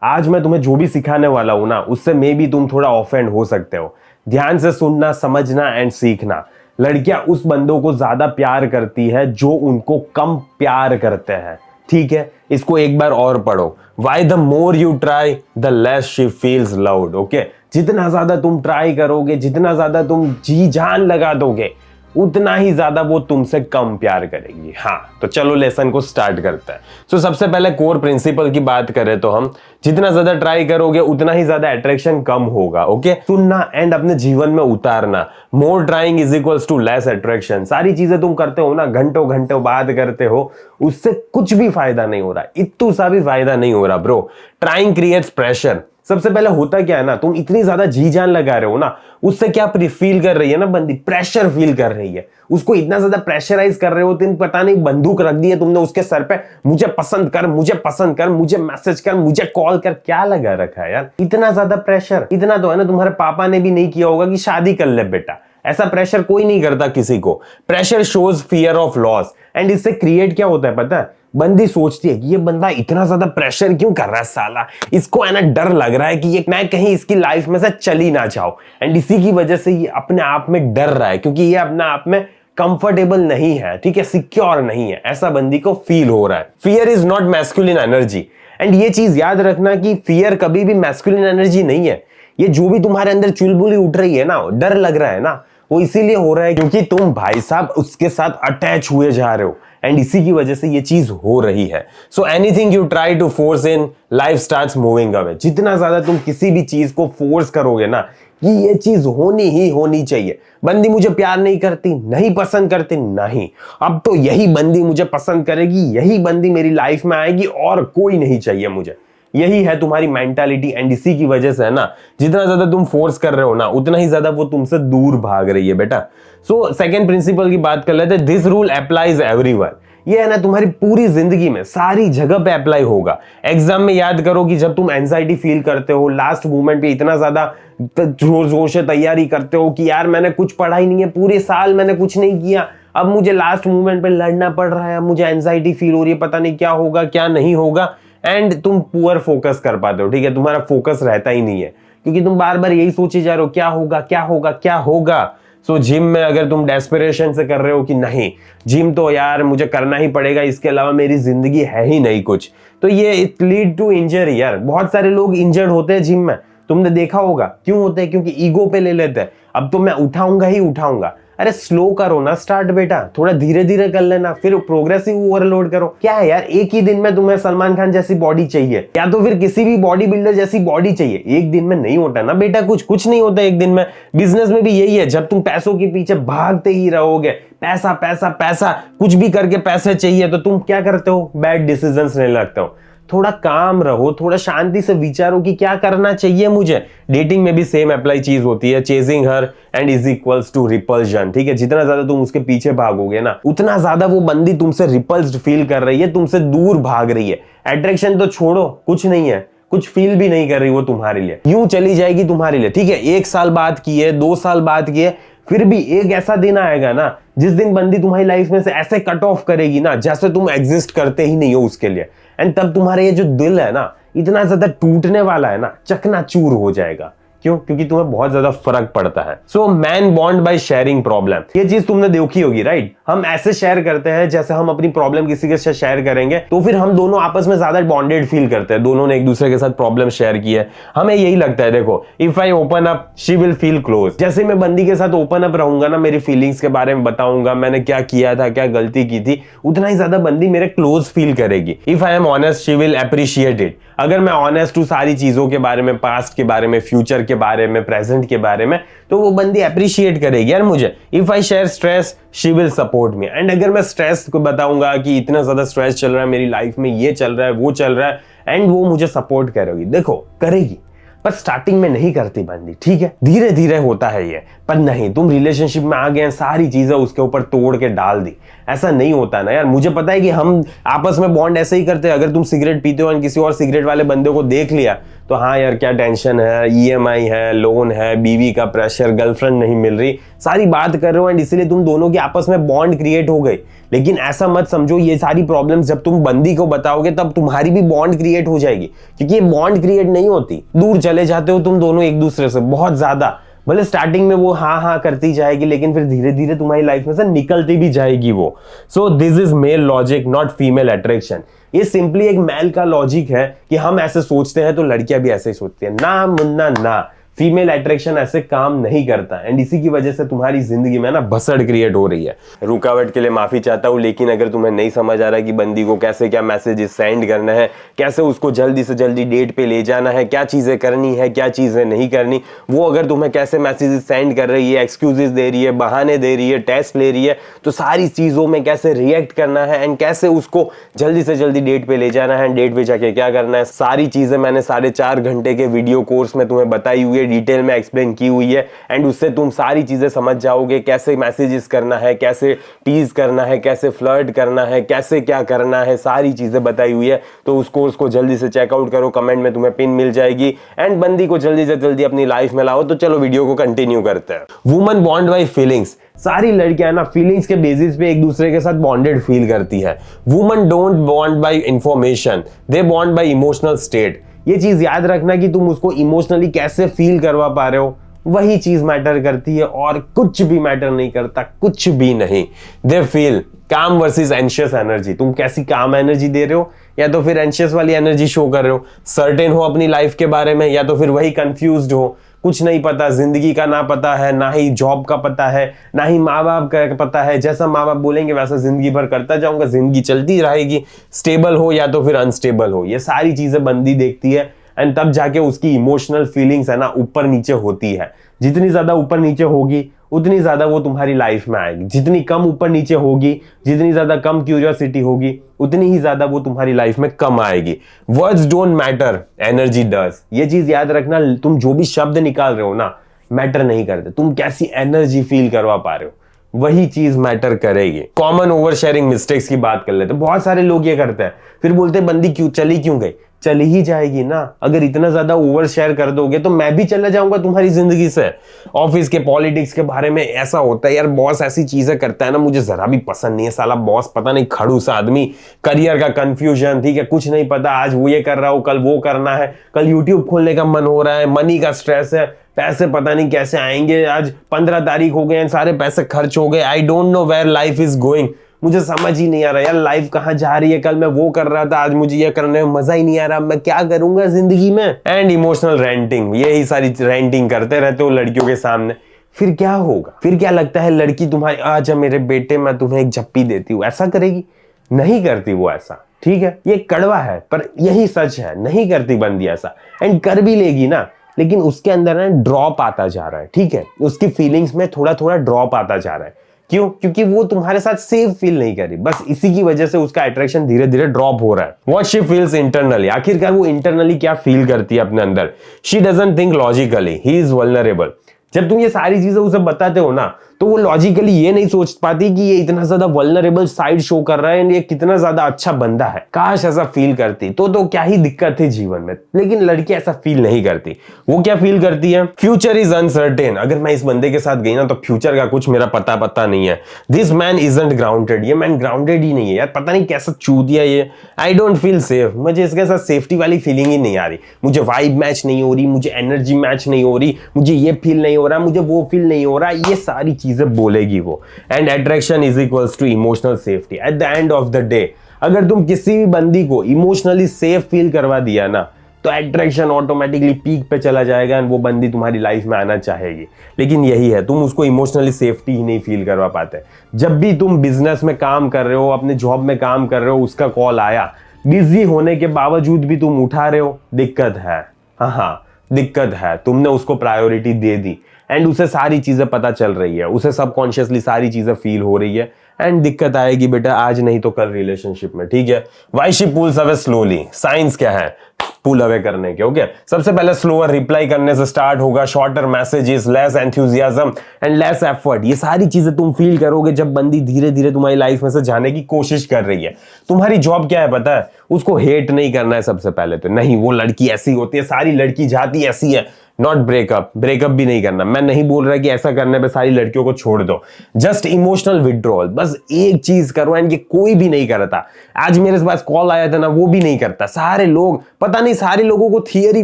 आज मैं तुम्हें जो भी सिखाने वाला हूं ना, उससे मे भी तुम थोड़ा ऑफेंड हो सकते हो। ध्यान से सुनना, समझना एंड सीखना। लड़कियां उस बंदों को ज्यादा प्यार करती है जो उनको कम प्यार करते हैं। ठीक है, इसको एक बार और पढ़ो। Why the more you try, the less she feels loved. Okay, जितना ज्यादा तुम ट्राई करोगे, जितना ज्यादा तुम जी जान लगा दोगे, उतना ही ज्यादा वो तुमसे कम प्यार करेगी। हाँ, तो चलो लेसन को स्टार्ट करते हैं। सो सबसे पहले कोर प्रिंसिपल की बात करें तो हम जितना ज्यादा ट्राई करोगे उतना ही ज्यादा अट्रैक्शन कम होगा। ओके, सुनना एंड अपने जीवन में उतारना। More trying is equals to less attraction. सारी चीजें तुम करते हो ना, घंटों घंटों बात करते हो, उससे कुछ भी फायदा नहीं हो रहा, इत्तू सा भी फायदा नहीं हो रहा ब्रो। Trying creates pressure. सबसे पहले होता क्या है ना, तुम इतनी ज्यादा जी जान लगा रहे हो ना, उससे क्या फील कर रही है ना बंदी, प्रेशर फील कर रही है। उसको इतना ज्यादा प्रेशराइज कर रहे हो, तुम पता नहीं बंदूक रख दी है तुमने उसके सर पे, मुझे पसंद कर, मुझे पसंद कर, मुझे मैसेज कर, मुझे कॉल कर। क्या लगा रखा है यार, इतना ज्यादा प्रेशर। इतना तो है ना तुम्हारे पापा ने भी नहीं किया होगा कि शादी कर ले बेटा। ऐसा प्रेशर कोई नहीं करता किसी को। Pressure shows fear of loss and इससे क्रिएट क्या होता है पता है, बंदी सोचती है कि ये बंदा इतना ज्यादा प्रेशर क्यों कर रहा है साला, इसको है ना डर लग रहा है कि ये मैं कहीं इसकी लाइफ में से चली ना जाऊं। एंड इसी की वजह से ये अपने आप में डर रहा है, क्योंकि ये अपने आप में कंफर्टेबल नहीं है, ठीक है, सिक्योर नहीं है, ऐसा बंदी को फील हो रहा है। Fear is not masculine energy. And ये चीज याद रखना कि फियर कभी भी मैस्कुलिन एनर्जी नहीं है। ये जो भी तुम्हारे अंदर चुलबुली उठ रही है ना, डर लग रहा है ना, वो इसीलिए हो रहा है क्योंकि तुम भाई साहब उसके साथ अटैच हुए जा रहे हो। एंड इसी की वजह से ये चीज हो रही है। So anything you try to force in life starts moving away. जितना ज्यादा तुम किसी भी चीज को फोर्स करोगे ना कि ये चीज होनी ही होनी चाहिए, बंदी मुझे प्यार नहीं करती, नहीं पसंद करती, नहीं, अब तो यही बंदी मुझे पसंद करेगी, यही बंदी मेरी लाइफ में आएगी और कोई नहीं चाहिए मुझे, यही है तुम्हारी मेंटालिटी। एंड इसी की वजह से है ना, जितना ज्यादा तुम फोर्स कर रहे हो ना, उतना ही ज्यादा वो तुमसे दूर भाग रही है बेटा। सो सेकंड प्रिंसिपल की बात कर लेते हैं। This rule applies everyone. ये है ना तुम्हारी पूरी जिंदगी में सारी जगह पे अप्लाई होगा। एग्जाम में याद करो कि जब तुम एंजाइटी फील करते हो, लास्ट मोमेंट पे इतना ज्यादा जोर जोर से तैयारी करते हो कि यार मैंने कुछ पढ़ा ही नहीं है, पूरे साल मैंने कुछ नहीं किया, अब मुझे लास्ट मोमेंट पे लड़ना पड़ रहा है, मुझे एंजाइटी फील हो रही है, पता नहीं क्या होगा क्या नहीं होगा। एंड तुम पुअर फोकस कर पाते हो, ठीक है, तुम्हारा फोकस रहता ही नहीं है क्योंकि तुम बार बार यही सोचे जा रहे हो क्या होगा क्या होगा क्या होगा। सो जिम में अगर तुम डेस्परेशन से कर रहे हो कि नहीं जिम तो यार मुझे करना ही पड़ेगा, इसके अलावा मेरी जिंदगी है ही नहीं कुछ, तो ये इट लीड टू इंजरी। यार बहुत सारे लोग इंजर्ड होते हैं जिम में, तुमने देखा होगा। क्यों होते हैं? क्योंकि ईगो पे ले लेते हैं, अब तो मैं उठाऊंगा ही उठाऊंगा। अरे स्लो करो ना स्टार्ट बेटा, थोड़ा धीरे धीरे कर लेना, फिर प्रोग्रेसिव ओवरलोड करो। क्या है यार, एक ही दिन में तुम्हें सलमान खान जैसी बॉडी चाहिए या तो फिर किसी भी बॉडी बिल्डर जैसी बॉडी चाहिए, एक दिन में नहीं होता ना बेटा, कुछ नहीं होता एक दिन में। बिजनेस में भी यही है, जब तुम पैसों के पीछे भागते ही रहोगे, पैसा पैसा पैसा, कुछ भी करके पैसे चाहिए, तो तुम क्या करते हो, बैड डिसीजंस लेने लगते हो। थोड़ा काम रहो, थोड़ा शांति से विचारो कि क्या करना चाहिए मुझे। डेटिंग में भी सेम अप्लाई चीज होती है, chasing her and is equals to repulsion, ठीक है। जितना ज्यादा तुम उसके पीछे भागोगे ना, उतना ज्यादा वो बंदी तुमसे रिपल्स्ड फील कर रही है, तुमसे दूर भाग रही है। अट्रैक्शन तो छोड़ो, कुछ नहीं है, कुछ फील भी नहीं कर रही वो तुम्हारे लिए, यूं चली जाएगी तुम्हारे लिए, ठीक है। 1 साल बात की है, 2 साल बात की है, फिर भी एक ऐसा दिन आएगा ना जिस दिन बंदी तुम्हारी लाइफ में से ऐसे कट ऑफ करेगी ना जैसे तुम एग्जिस्ट करते ही नहीं हो उसके लिए। एंड तब तुम्हारे ये जो दिल है ना इतना ज्यादा टूटने वाला है ना, चकनाचूर हो जाएगा। क्यों? क्योंकि तुम्हें बहुत ज्यादा फर्क पड़ता है। So man bond by sharing problem, ये चीज तुमने देखी होगी राइट। हम ऐसे शेयर करते हैं जैसे हम अपनी प्रॉब्लम किसी के साथ शेयर करेंगे तो फिर हम दोनों आपस में ज्यादा बॉन्डेड फील करते हैं, दोनों ने एक दूसरे के साथ प्रॉब्लम शेयर की है, हमें यही लगता है। देखो, if I open up she will feel close. जैसे मैं बंदी के साथ ओपन अप रहूंगा ना, मेरी फीलिंग्स के बारे में बताऊंगा, मैंने क्या किया था, क्या गलती की थी, उतना ही ज्यादा बंदी मेरे क्लोज फील करेगी। If I am honest she will appreciate it. अगर मैं ऑनेस्ट हूं सारी चीजों के बारे में, पास्ट के बारे में, फ्यूचर के बारे में, प्रेजेंट के बारे में, तो वो बंदी अप्रिशिएट करेगी यार मुझे। If I shear stress she will support me. And अगर मैं स्ट्रेस को बताऊंगा कि इतना ज्यादा स्ट्रेस चल रहा है मेरी लाइफ में, ये चल रहा है वो चल रहा है, एंड वो मुझे सपोर्ट करेगी, देखो करेगी, पर स्टार्टिंग में नहीं करती बंदी, ठीक है, धीरे धीरे होता है ये। पर नहीं, तुम रिलेशनशिप में आ गए, सारी चीजें उसके ऊपर तोड़ के डाल दी, ऐसा नहीं होता ना यार। मुझे पता है कि हम आपस में बॉन्ड ऐसे ही करते हैं। अगर तुम सिगरेट पीते हो और किसी और सिगरेट वाले बंदे को देख लिया तो हाँ यार क्या टेंशन है, ईएमआई है, लोन है, बीवी का प्रेशर, गर्लफ्रेंड नहीं मिल रही, सारी बात कर रहे हो एंड इसीलिए तुम दोनों की आपस में बॉन्ड क्रिएट हो गई। लेकिन ऐसा मत समझो, ये सारी प्रॉब्लम्स जब तुम बंदी को बताओगे तब तुम्हारी भी बॉन्ड क्रिएट हो जाएगी, क्योंकि ये बॉन्ड क्रिएट नहीं होती। दूर चले जाते हो तुम दोनों एक दूसरे से बहुत ज्यादा, भले स्टार्टिंग में वो हाँ हाँ करती जाएगी लेकिन फिर धीरे धीरे तुम्हारी लाइफ में से निकलती भी जाएगी वो। So this is male logic not female attraction. ये सिंपली एक मेल का लॉजिक है कि हम ऐसे सोचते हैं तो लड़कियां भी ऐसे ही सोचती है। ना मुन्ना ना, फीमेल अट्रैक्शन ऐसे काम नहीं करता एंड इसी की वजह से तुम्हारी जिंदगी में ना भसड़ क्रिएट हो रही है। रुकावट के लिए माफी चाहता हूं, लेकिन अगर तुम्हें नहीं समझ आ रहा है कि बंदी को कैसे क्या मैसेजेस सेंड करना है, कैसे उसको जल्दी से जल्दी डेट पे ले जाना है, क्या चीजें करनी है क्या चीजें नहीं करनी, वो अगर तुम्हें कैसे मैसेजेस सेंड कर रही है, एक्सक्यूजेस दे रही है, बहाने दे रही है, टेस्ट ले रही है, तो सारी चीजों में कैसे रिएक्ट करना है एंड कैसे उसको जल्दी से जल्दी डेट पे ले जाना है, डेट पे जाके क्या करना है, सारी चीजें मैंने 4.5 घंटे के वीडियो कोर्स में तुम्हें बताई हुई है, डिटेल में एक्सप्लेन की हुई है एंड उससे तुम सारी चीजें समझ जाओगे, कैसे मैसेजेस करना है, कैसे टीज करना है, कैसे फ्लर्ट करना है, कैसे क्या करना है, सारी चीजें बताई हुई है। तो उस कोर्स को जल्दी से चेकआउट करो, कमेंट में तुम्हें पिन मिल जाएगी एंड बंदी को जल्दी से जल्दी अपनी लाइफ में लाओ। तो चलो वीडियो को कंटिन्यू करते हैं। Woman bond by feelings. सारी लड़कियां ना फीलिंग्स के बेसिस पे एक दूसरे के साथ बॉन्डेड फील करती है। Woman don't bond by information, they bond by emotional state. ये चीज याद रखना कि तुम उसको इमोशनली कैसे फील करवा पा रहे हो, वही चीज मैटर करती है और कुछ भी मैटर नहीं करता, कुछ भी नहीं। दे फील काम वर्सेस एंशियस एनर्जी। तुम कैसी काम एनर्जी दे रहे हो या तो फिर एंशियस वाली एनर्जी शो कर रहे हो। सर्टेन हो अपनी लाइफ के बारे में या तो फिर वही कंफ्यूज्ड हो, कुछ नहीं पता, जिंदगी का ना पता है, ना ही जॉब का पता है, ना ही माँ बाप का पता है। जैसा माँ बाप बोलेंगे वैसा जिंदगी भर करता जाऊंगा, जिंदगी चलती रहेगी। स्टेबल हो या तो फिर अनस्टेबल हो, ये सारी चीजें बंदी देखती है एंड तब जाके उसकी इमोशनल फीलिंग्स है ना ऊपर नीचे होती है। जितनी ज्यादा ऊपर नीचे होगी उतनी ज्यादा वो तुम्हारी लाइफ में आएगी, जितनी कम ऊपर नीचे होगी, जितनी ज्यादा कम क्यूरियोसिटी होगी, उतनी ही ज्यादा वो तुम्हारी लाइफ में कम आएगी। Words don't matter, energy does. ये चीज याद रखना, तुम जो भी शब्द निकाल रहे हो ना मैटर नहीं करते, तुम कैसी एनर्जी फील करवा पा रहे हो वही चीज मैटर करेगी। कॉमन ओवर शेयरिंग मिस्टेक्स की बात कर लेते हैं। बहुत सारे लोग ये करते हैं, फिर बोलते हैं बंदी क्यों चली क्यों गई। चली ही जाएगी ना, अगर इतना ज्यादा ओवर शेयर कर दोगे तो मैं भी चला जाऊंगा तुम्हारी जिंदगी से। ऑफिस के पॉलिटिक्स के बारे में ऐसा होता है यार, बॉस ऐसी चीजें करता है ना मुझे जरा भी पसंद नहीं है। साला बॉस पता नहीं खड़ूस आदमी, करियर का कंफ्यूजन, ठीक है, कुछ नहीं पता, आज वो ये कर रहा हो कल वो करना है, कल यूट्यूब खोलने का मन हो रहा है, मनी का स्ट्रेस है, पैसे पता नहीं कैसे आएंगे, आज 15 तारीख हो गए, सारे पैसे खर्च हो गए। I don't know where life is going, मुझे समझ ही नहीं आ रहा यार लाइफ कहाँ जा रही है। कल मैं वो कर रहा था, आज मुझे ये करने में मजा ही नहीं आ रहा, मैं क्या करूंगा जिंदगी में। एंड इमोशनल रेंटिंग, यही सारी रेंटिंग करते रहते हो लड़कियों के सामने। फिर क्या होगा, फिर क्या लगता है लड़की तुम्हारी, आजा मेरे बेटे मैं तुम्हें एक झप्पी देती हूँ, ऐसा करेगी? नहीं करती वो ऐसा, ठीक है, ये कड़वा है पर यही सच है, नहीं करती बंदी ऐसा। एंड कर भी लेगी ना, लेकिन उसके अंदर ना ड्रॉप आता जा रहा है, ठीक है, उसकी फीलिंग्स में थोड़ा थोड़ा ड्रॉप आता जा रहा है। क्यों? क्योंकि वो तुम्हारे साथ सेफ फील नहीं कर रही, बस इसी की वजह से उसका अट्रैक्शन धीरे धीरे ड्रॉप हो रहा है। व्हाट शी फील्स इंटरनली, आखिरकार वो इंटरनली क्या फील करती है अपने अंदर। She doesn't think logically, he is vulnerable. जब तुम ये सारी चीजें उसे बताते हो ना तो वो लॉजिकली ये नहीं सोच पाती कि ये इतना ज्यादा वल्नरेबल साइड शो कर रहा है एंड ये कितना ज्यादा अच्छा बंदा है। काश ऐसा फील करती तो क्या ही दिक्कत थी जीवन में, लेकिन लड़की ऐसा फील नहीं करती। वो क्या फील करती है, फ्यूचर इज अनसर्टेन। अगर मैं इस बंदे के साथ गई ना तो फ्यूचर का कुछ मेरा पता नहीं है। दिस मैन इजंट ग्राउंडेड, ये मैन ग्राउंडेड ही नहीं है यार, पता नहीं कैसा चूतिया ये। आई डोंट फील सेफ, मुझे इसके साथ सेफ्टी वाली फीलिंग ही नहीं आ रही, मुझे वाइब मैच नहीं हो रही, मुझे एनर्जी मैच नहीं हो रही, मुझे ये फील नहीं हो रहा, मुझे वो फील नहीं हो रहा, ये सारी चीजें बोलेगी वो। And attraction is equals to emotional safety. At the end of the day अगर तुम किसी भी बंदी को इमोशनली सेफ फील करवा दिया ना तो अट्रैक्शन ऑटोमेटिकली पीक पे चला जाएगा एंड वो बंदी तुम्हारी लाइफ में आना चाहेगी। लेकिन यही है, तुम उसको इमोशनली सेफ्टी ही नहीं फील करवा पाते। जब भी तुम बिजनेस में काम कर रहे हो, अपने जॉब में काम कर रहे हो, उसका कॉल आया, बिजी होने के बावजूद भी तुम उठा रहे हो, दिक्कत है। हाँ, दिक्कत है, तुमने उसको प्रायोरिटी दे दी एंड उसे सारी चीजें पता चल रही है, उसे सबकॉन्शियसली सारी चीजें फील हो रही है एंड दिक्कत आएगी बेटा आज नहीं तो कल रिलेशनशिप में, ठीक है। Why she pulls away slowly, science क्या है पुल अवे करने के, ओके। सबसे पहले स्लोअर रिप्लाई करने से स्टार्ट होगा, shorter messages, less enthusiasm and less effort. ये सारी चीजें तुम फील करोगे जब बंदी धीरे धीरे तुम्हारी लाइफ में से जाने की कोशिश कर रही है। तुम्हारी जॉब क्या है पता है, उसको हेट नहीं करना है सबसे पहले तो, नहीं वो लड़की ऐसी होती है, सारी लड़की जाती ऐसी है, नॉट ब्रेकअप, ब्रेकअप भी नहीं करना। मैं नहीं बोल रहा कि ऐसा करने पे सारी लड़कियों को छोड़ दो, जस्ट इमोशनल विड्रॉल, बस एक चीज करो। एंड ये कोई भी नहीं करता। आज मेरे पास कॉल आया था ना, वो भी नहीं करता। सारे लोग, पता नहीं, सारे लोगों को थियरी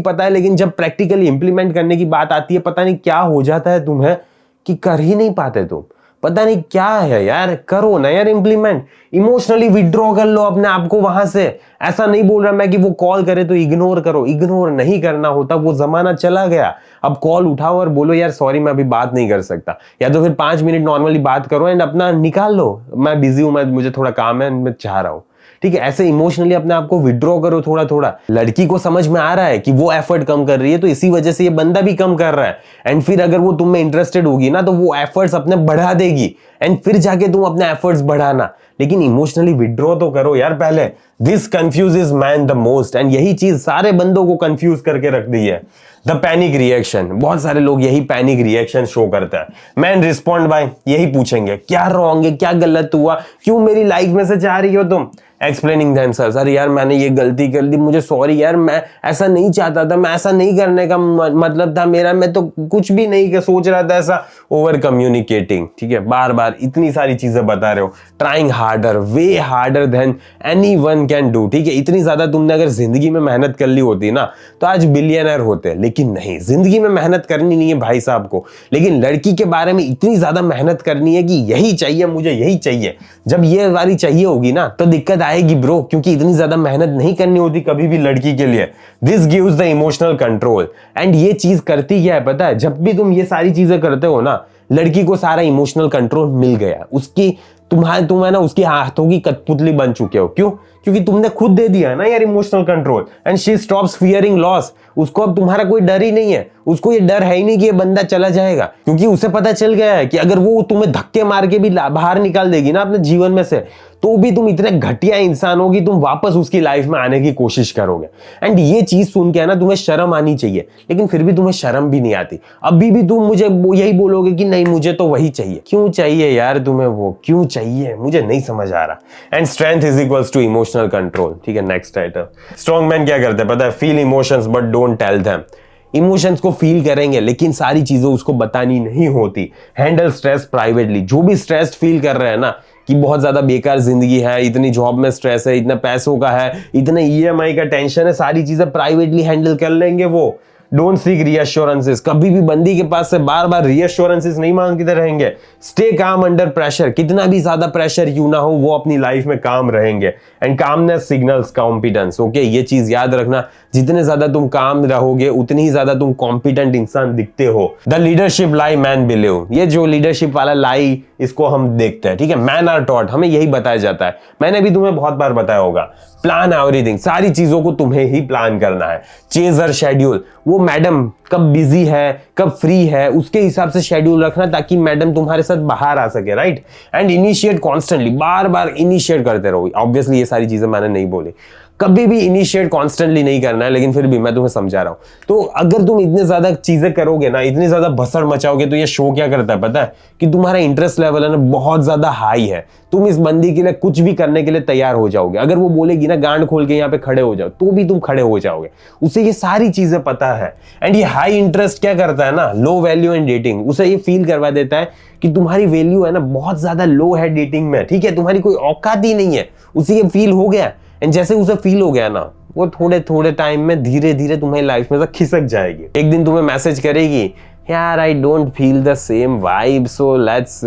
पता है, लेकिन जब प्रैक्टिकली इंप्लीमेंट करने की बात आती है पता नहीं क्या हो जाता है तुम्हें कि कर ही नहीं पाते तुम। पता नहीं क्या है यार, करो ना यार इंप्लीमेंट, इमोशनली विड्रॉ कर लो अपने आप को वहां से। ऐसा नहीं बोल रहा मैं कि वो कॉल करे तो इग्नोर करो, इग्नोर नहीं करना होता, वो जमाना चला गया। अब कॉल उठाओ और बोलो यार सॉरी मैं अभी बात नहीं कर सकता, या तो फिर 5 मिनट नॉर्मली बात करो एंड अपना निकाल लो, मैं बिजी हूं, मैं मुझे थोड़ा काम है, मैं चाह रहा हूं, ठीक है। ऐसे इमोशनली अपने आप को विड्रॉ करो थोड़ा थोड़ा। लड़की को समझ में आ रहा है कि वो एफर्ट कम कर रही है, तो इसी वजह से ये बंदा भी कम कर रहा है। एंड फिर अगर वो तुम में इंटरेस्टेड होगी ना तो वो एफर्ट्स अपने बढ़ा देगी, एंड फिर जाके तुम अपने एफर्ट्स बढ़ाना। लेकिन इमोशनली विड्रॉ तो करो यार पहले। This confuses man the most, and यही चीज सारे बंदों को कंफ्यूज करके रख दी है। द पैनिक रिएक्शन, बहुत सारे लोग यही पैनिक रिएक्शन शो करते हैं। मैन रिस्पॉन्ड बाय, यही पूछेंगे क्या रॉन्ग है, क्या गलत हुआ, क्यों मेरी लाइफ में से जा रही हो तुम। एक्सप्लेनिंग देमसेल्व्स, अरे यार मैंने ये गलती कर दी, मुझे सॉरी यार, मैं ऐसा नहीं चाहता था, मैं ऐसा नहीं करने का मतलब था मेरा, मैं तो कुछ भी नहीं सोच रहा था ऐसा। ओवर कम्युनिकेटिंग, ठीक है, बार बार इतनी सारी चीजें बता रहे हो। Trying harder, way harder than anyone can do, ठीक है। इतनी ज्यादा तुमने अगर जिंदगी में मेहनत कर ली होती ना तो आज बिलियनर होते, लेकिन नहीं, जिंदगी में मेहनत करनी नहीं है भाई साहब को, लेकिन लड़की के बारे में इतनी ज्यादा मेहनत करनी है कि यही चाहिए मुझे, यही चाहिए। जब ये वाली चाहिए होगी ना तो दिक्कत आएगी ब्रो, क्योंकि इतनी ज्यादा मेहनत नहीं करनी होती कभी भी लड़की के लिए। This gives the emotional control, and ये चीज करती क्या है पता है, जब भी तुम ये सारी चीजें करते हो ना, लड़की को सारा इमोशनल कंट्रोल मिल गया, उसकी तुम है ना उसके हाथों की कठपुतली बन चुके हो। क्यों? क्योंकि तुमने खुद दे दिया है ना यार emotional control, and she stops fearing loss. उसको अब तुम्हारा कोई डर ही नहीं है, उसको ये डर है ही नहीं कि ये बंदा चला जाएगा, क्योंकि उसे पता चल गया है कि अगर वो तुम्हें धक्के मार के भी बाहर निकाल देगी ना अपने जीवन में से, तो भी तुम इतने घटिया इंसान हो कि तुम वापस उसकी लाइफ में आने की कोशिश करोगे। एंड ये चीज सुन के है ना तुम्हें शर्म आनी चाहिए, लेकिन फिर भी तुम्हें शर्म भी नहीं आती। अभी भी तुम मुझे यही बोलोगे कि नहीं मुझे तो वही चाहिए। क्यों चाहिए यार तुम्हें वो, क्यों चाहिए, मुझे नहीं समझ आ रहा। And strength is equals to emotional control, ठीक है। नेक्स्ट टाइटल, स्ट्रॉन्ग मैन क्या करते हैं पता है, feel emotions but don't tell them. Emotions को फील करेंगे लेकिन सारी चीजें उसको बतानी नहीं होती। हैंडल स्ट्रेस प्राइवेटली, जो भी स्ट्रेस फील कर रहे हैं ना कि बहुत ज्यादा बेकार जिंदगी है, इतनी जॉब में स्ट्रेस है, इतना पैसों का है, इतने ईएमआई का टेंशन है, सारी चीजें प्राइवेटली हैंडल कर लेंगे वो। डोंट सीक रीअश्योरेंसेस, कभी भी बंदी के पास से बार बार रीअश्योरेंसेस नहीं मांगते रहेंगे। स्टे काम अंडर प्रेशर, कितना भी ज्यादा प्रेशर क्यों ना हो वो अपनी लाइफ में काम रहेंगे। And calmness signals competence, okay, ये चीज याद रखना, जितने ज्यादा तुम काम रहोगे उतनी ही ज्यादा तुम कॉम्पिटेंट इंसान दिखते हो। The leadership lie man believe, ये जो लीडरशिप वाला लाई इसको हम देखते हैं, ठीक है। मैन आर टॉट, हमें यही बताया जाता है, मैंने भी तुम्हें बहुत बार बताया होगा। प्लान एवरीथिंग, सारी चीजों को तुम्हें ही प्लान करना है। चेज हर शेड्यूल, वो मैडम कब बिजी है कब फ्री है उसके हिसाब से शेड्यूल रखना ताकि मैडम तुम्हारे साथ बाहर आ सके, right. And initiate constantly, bar bar initiate करते रहो। ऑब्वियसली ये सारी चीजें मैंने नहीं बोली, कभी भी इनिशिएट कॉन्स्टेंटली नहीं करना है, लेकिन फिर भी मैं तुम्हें समझा रहा हूं। तो अगर तुम इतने ज्यादा चीजें करोगे ना, इतनी ज्यादा भसड़ मचाओगे, तो ये शो क्या करता है पता है कि तुम्हारा इंटरेस्ट लेवल है ना बहुत ज्यादा हाई है। तुम इस बंदी के लिए कुछ भी करने के लिए तैयार हो जाओगे। अगर वो बोलेगी ना गांड खोल के यहाँ पे खड़े हो जाओ, तो भी तुम खड़े हो जाओगे। उसे ये सारी चीजें पता है। एंड ये हाई इंटरेस्ट क्या करता है ना, लो वैल्यू इन डेटिंग, उसे ये फील करवा देता है कि तुम्हारी वैल्यू है ना बहुत ज्यादा लो है डेटिंग में, ठीक है, तुम्हारी कोई औकात ही नहीं है। उसे ये फील हो गया, एंड जैसे उसे फील हो गया ना, वो थोड़े थोड़े टाइम में धीरे धीरे तुम्हारी लाइफ में से खिसक जाएगी। एक दिन तुम्हें मैसेज करेगी, यार I don't feel the same vibe so let's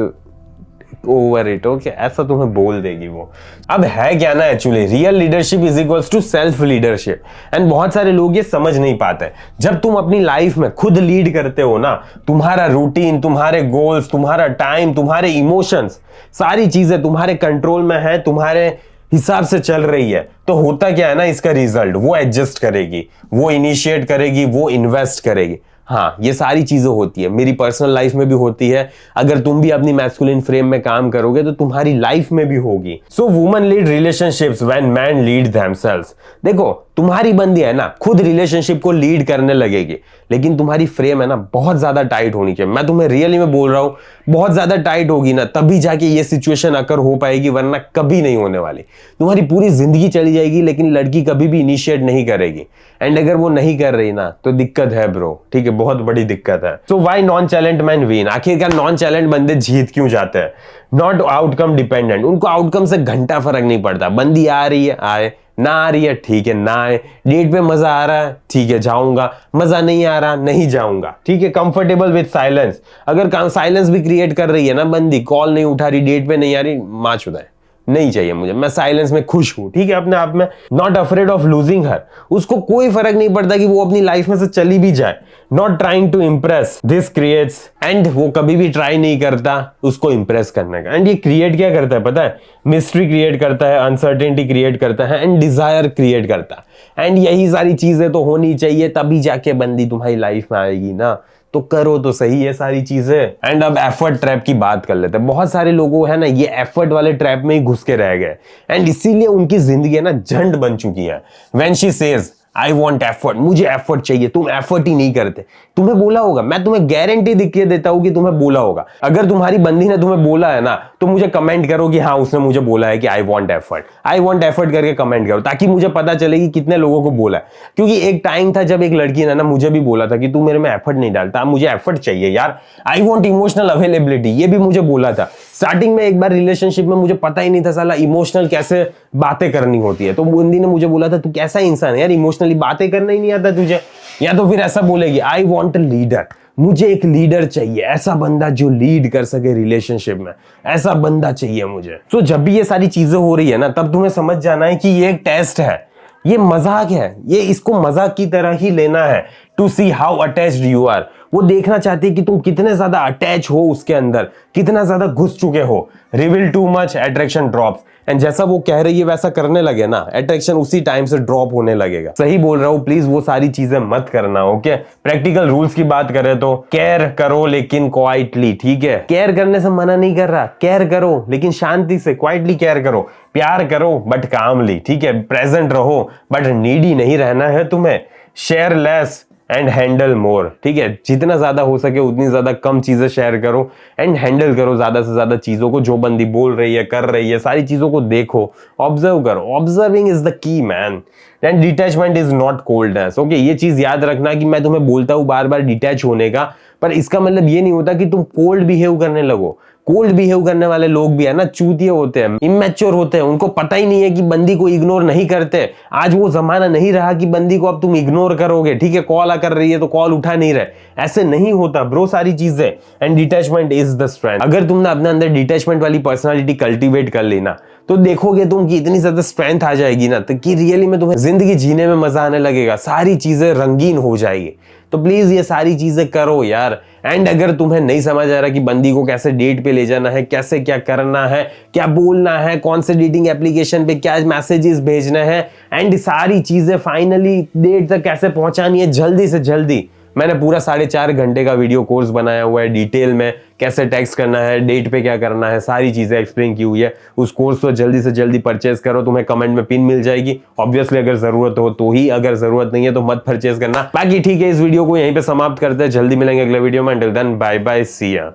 over it, okay, ऐसा तुम्हें बोल देगी वो। अब है क्या ना, actually real leadership is equals to self leadership. And बहुत सारे लोग ये समझ नहीं पाते। जब तुम अपनी लाइफ में खुद लीड करते हो ना, तुम्हारा रूटीन, तुम्हारे गोल्स, तुम्हारा टाइम, तुम्हारे इमोशंस, सारी चीजें तुम्हारे कंट्रोल में है, तुम्हारे हिसाब से चल रही है, तो होता क्या है ना, इसका रिजल्ट वो एडजस्ट करेगी, वो इनिशिएट करेगी, वो इन्वेस्ट करेगी। हाँ, ये सारी चीजें होती है, मेरी पर्सनल लाइफ में भी होती है। अगर तुम भी अपनी मैस्कुलिन फ्रेम में काम करोगे तो तुम्हारी लाइफ में भी होगी। So woman lead relationships when man lead themselves. देखो, तुम्हारी बंदी है ना खुद रिलेशनशिप को लीड करने लगेगी, लेकिन तुम्हारी फ्रेम है ना बहुत ज्यादा टाइट होनी चाहिए। मैं तुम्हें रियली में बोल रहा हूं, बहुत ज्यादा टाइट होगी ना तभी जाके ये सिचुएशन अकर हो पाएगी, वरना कभी नहीं होने वाली। तुम्हारी पूरी जिंदगी चली जाएगी लेकिन लड़की कभी भी इनिशिएट नहीं करेगी। एंड अगर वो नहीं कर रही ना तो दिक्कत है ब्रो, ठीक है, बहुत बड़ी दिक्कत है। So why nonchalant man win? आखिरकार नॉन चैलेंट बंदे जीत क्यों जाते हैं? नॉट आउटकम डिपेंडेंट, उनको आउटकम से घंटा फर्क नहीं पड़ता। बंदी आ रही है आए, ना आ रही है ठीक है ना आए, डेट पे मजा आ रहा है ठीक है जाऊंगा, मजा नहीं आ रहा नहीं जाऊंगा, ठीक है। कंफर्टेबल विद साइलेंस, अगर साइलेंस भी क्रिएट कर रही है ना बंदी, कॉल नहीं उठा रही, डेट पे नहीं आ रही, माँ चुदा है, नहीं चाहिए मुझे, मैं साइलेंस में खुश हूं, ठीक है, अपने आप में। Not afraid of losing her, उसको कोई फर्क नहीं पड़ता कि वो अपनी लाइफ में से चली भी जाए। Not trying to impress, this creates, and वो कभी भी ट्राई नहीं करता उसको इंप्रेस करने का। एंड ये क्रिएट क्या करता है पता है? मिस्ट्री क्रिएट करता है, अनसर्टेनिटी क्रिएट करता है, एंड डिजायर क्रिएट करता है। एंड यही सारी चीजें तो होनी चाहिए, तभी जाके बंदी तुम्हारी लाइफ में आएगी ना। तो करो तो सही है सारी चीजें। एंड अब एफर्ट ट्रैप की बात कर लेते हैं। बहुत सारे लोगों है ना ये एफर्ट वाले ट्रैप में ही घुस के रह गए, एंड इसीलिए उनकी जिंदगी ना झंड बन चुकी है। When she says I want effort, मुझे एफर्ट चाहिए, तुम एफर्ट ही नहीं करते। तुम्हें बोला होगा, मैं तुम्हें गारंटी दिख के देता हूं कि तुम्हें बोला होगा। अगर तुम्हारी बंदी ने तुम्हें बोला है ना तो मुझे कमेंट करो कि हाँ उसने मुझे बोला है कि I want effort, I want effort करके कमेंट करो, ताकि मुझे पता चले कि कितने लोगों को बोला है। क्योंकि एक टाइम था जब एक लड़की ने ना मुझे भी बोला था कि तू मेरे में एफर्ट नहीं डालता, मुझे एफर्ट चाहिए यार, आई वॉन्ट इमोशनल अवेलेबिलिटी, ये भी मुझे बोला था। स्टार्टिंग में एक बार रिलेशनशिप में मुझे पता ही नहीं था साला इमोशनल कैसे बातें करनी होती है, तो बंदी ने मुझे बोला था तू कैसा इंसान है यार, इमोशनली बातें करना ही नहीं आता तुझे। या तो फिर ऐसा बोलेगी आई वॉन्ट अ लीडर, मुझे एक लीडर चाहिए, ऐसा बंदा जो लीड कर सके रिलेशनशिप में, ऐसा बंदा चाहिए मुझे। तो जब भी ये सारी चीजें हो रही है ना तब तुम्हें समझ जाना है कि ये एक टेस्ट है, ये मजाक है, ये इसको मजाक की तरह ही लेना है। To see how attached you are, वो देखना चाहती है कि तुम कितने ज्यादा अटैच हो उसके अंदर, कितना ज्यादा घुस चुके हो। Reveal too much, attraction drops. And जैसा वो कह रही है वैसा करने लगे ना, अट्रैक्शन उसी टाइम से ड्रॉप होने लगेगा। सही बोल रहा हूं, प्लीज वो सारी चीजें मत करना, ओके। प्रैक्टिकल रूल्स की बात करें तो केयर करो लेकिन क्वाइटली, ठीक है। केयर करने से मना नहीं कर रहा, केयर करो लेकिन शांति से, क्वाइटली केयर करो। प्यार करो बट कामली, ठीक है। प्रेजेंट रहो बट नीडी नहीं रहना है तुम्हें। शेयर लेस एंड हैंडल मोर, ठीक है। जितना ज्यादा हो सके उतनी ज्यादा कम चीजें शेयर करो एंड हैंडल करो ज्यादा से ज्यादा चीजों को। जो बंदी बोल रही है कर रही है सारी चीजों को देखो, ऑब्जर्व करो। Observing is the key man. And detachment is not coldness, okay. ये चीज याद रखना कि मैं तुम्हें बोलता हूं बार बार डिटैच होने का, पर इसका मतलब ये नहीं होता कि तुम कोल्ड बिहेव करने लगो। कोल्ड बिहेव करने वाले लोग भी है ना चूतिए होते हैं, इमेच्योर होते हैं, उनको पता ही नहीं है कि बंदी को इग्नोर नहीं करते। आज वो जमाना नहीं रहा कि बंदी को अब तुम इग्नोर करोगे, ठीक है। कॉल कर रही है तो कॉल उठा नहीं रहे, ऐसे नहीं होता ब्रो सारी चीजें। And detachment is the strength. अगर तुमने अपने अंदर डिटैचमेंट वाली पर्सनालिटी कल्टीवेट कर ली ना तो देखोगे तुम कि इतनी ज्यादा स्ट्रेंथ आ जाएगी ना तो कि रियली में तुम्हें जिंदगी जीने में मजा आने लगेगा, सारी चीजें रंगीन हो जाएगी। तो प्लीज ये सारी चीजें करो यार। एंड अगर तुम्हें नहीं समझ आ रहा कि बंदी को कैसे डेट पे ले जाना है, कैसे क्या करना है, क्या बोलना है, कौन से डेटिंग एप्लीकेशन पे क्या मैसेजेस भेजना है, एंड सारी चीजें फाइनली डेट तक कैसे पहुंचानी है जल्दी से जल्दी, मैंने पूरा 4.5 घंटे का वीडियो कोर्स बनाया हुआ है डिटेल में। कैसे टेक्स्ट करना है, डेट पे क्या करना है, सारी चीजें एक्सप्लेन की हुई है। उस कोर्स को जल्दी से जल्दी परचेज करो, तुम्हें कमेंट में पिन मिल जाएगी। ऑब्वियसली अगर जरूरत हो तो ही, अगर जरूरत नहीं है तो मत परचेज करना। बाकी ठीक है, इस वीडियो को यहीं पे समाप्त करते हैं, जल्दी मिलेंगे अगले वीडियो में। अंटिल देन बाय बाय, सी या।